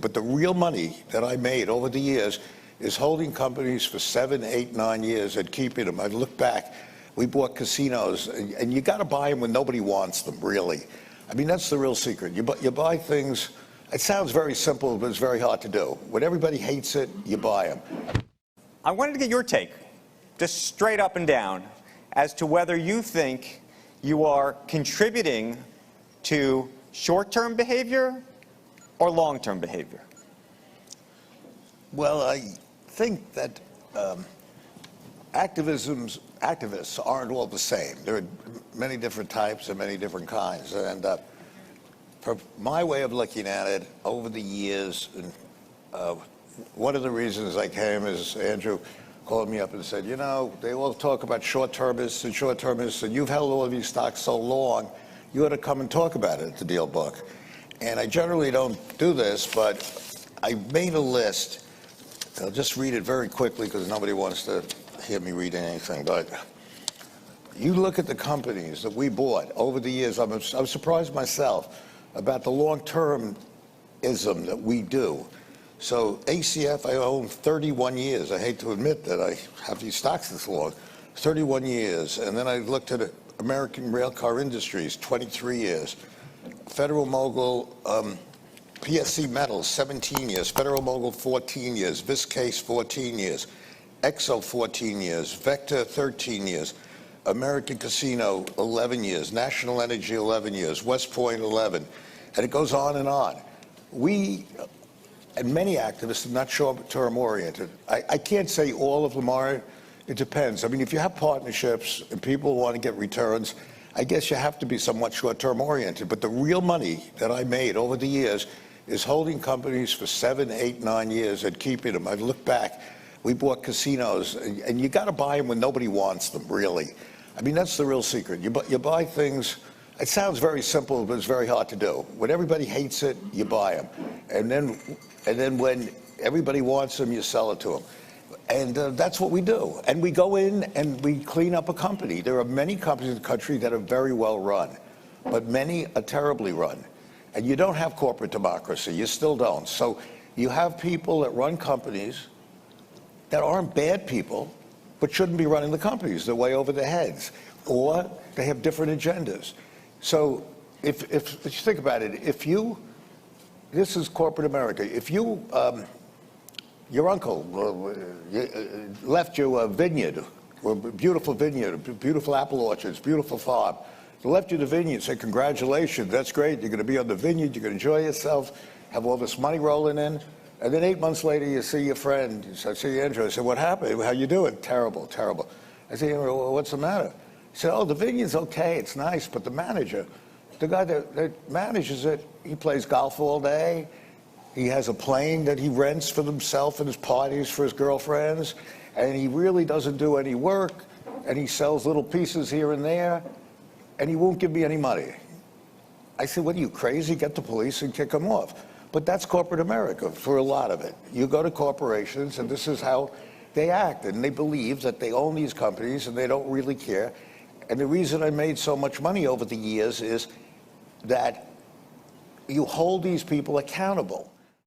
But the real money that I made over the years is holding companies for 7, 8, 9 years and keeping them. I've looked back. We bought casinos, and you got to buy them when nobody wants them, really. I mean, that's the real secret. You buy things. It sounds very simple, but it's very hard to do. When everybody hates it, you buy them. I wanted to get your take, just straight up and down, as to whether you think you are contributing to short-term behavior or long-term behavior. Well, I think that activists aren't all the same. There are many different types and many different kinds. And for my way of looking at it, over the years, and one of the reasons I came is Andrew called me up and said, you know, they all talk about short-termists, and you've held all of these stocks so long, you ought to come and talk about it at the Deal Book. And I generally don't do this, but I made a list. I'll just read it very quickly because nobody wants to hear me read anything. But you look at the companies that we bought over the years. I'm surprised myself about the long-termism that we do. So ACF, I own 31 years. I hate to admit that I have these stocks this long, 31 years. And then I looked at American Railcar Industries, 23 years. Federal Mogul, PSC Metals, 17 years. Federal Mogul, 14 years. Viscase, 14 years. Exo, 14 years. Vector, 13 years. American Casino, 11 years. National Energy, 11 years. West Point, 11. And it goes on and on. We, and many activists, are not short-term oriented. I can't say all of them are. It depends. I mean, if you have partnerships and people want to get returns, I guess you have to be somewhat short-term oriented. But the real money that I made over the years is holding companies for 7, 8, 9 years and keeping them. I've looked back. We bought casinos, and you got to buy them when nobody wants them, really. I mean, that's the real secret. You buy things. It sounds very simple, but it's very hard to do. When everybody hates it, you buy them. And then when everybody wants them, you sell it to them. And that's what we do. And we go in and we clean up a company. There are many companies in the country that are very well run, but many are terribly run. And you don't have corporate democracy. You still don't. So you have people that run companies that aren't bad people, but shouldn't be running the companies. They're way over their heads. Or they have different agendas. So if you think about it, this is corporate America. If your uncle left you a vineyard, a beautiful vineyard, beautiful apple orchards, beautiful farm. He left you the vineyard, said, congratulations, that's great. You're going to be on the vineyard, you're going to enjoy yourself, have all this money rolling in. And then 8 months later, you see your friend. I see Andrew. I said, what happened? How you doing? Terrible, terrible. I said, well, what's the matter? He said, oh, the vineyard's okay, it's nice, but the manager, the guy that manages it, he plays golf all day. He has a plane that he rents for himself and his parties for his girlfriends, and he really doesn't do any work, and he sells little pieces here and there, and he won't give me any money. I said, what are you, crazy? Get the police and kick him off. But that's corporate America for a lot of it. You go to corporations, and this is how they act, and they believe that they own these companies, and they don't really care. And the reason I made so much money over the years is that you hold these people accountable.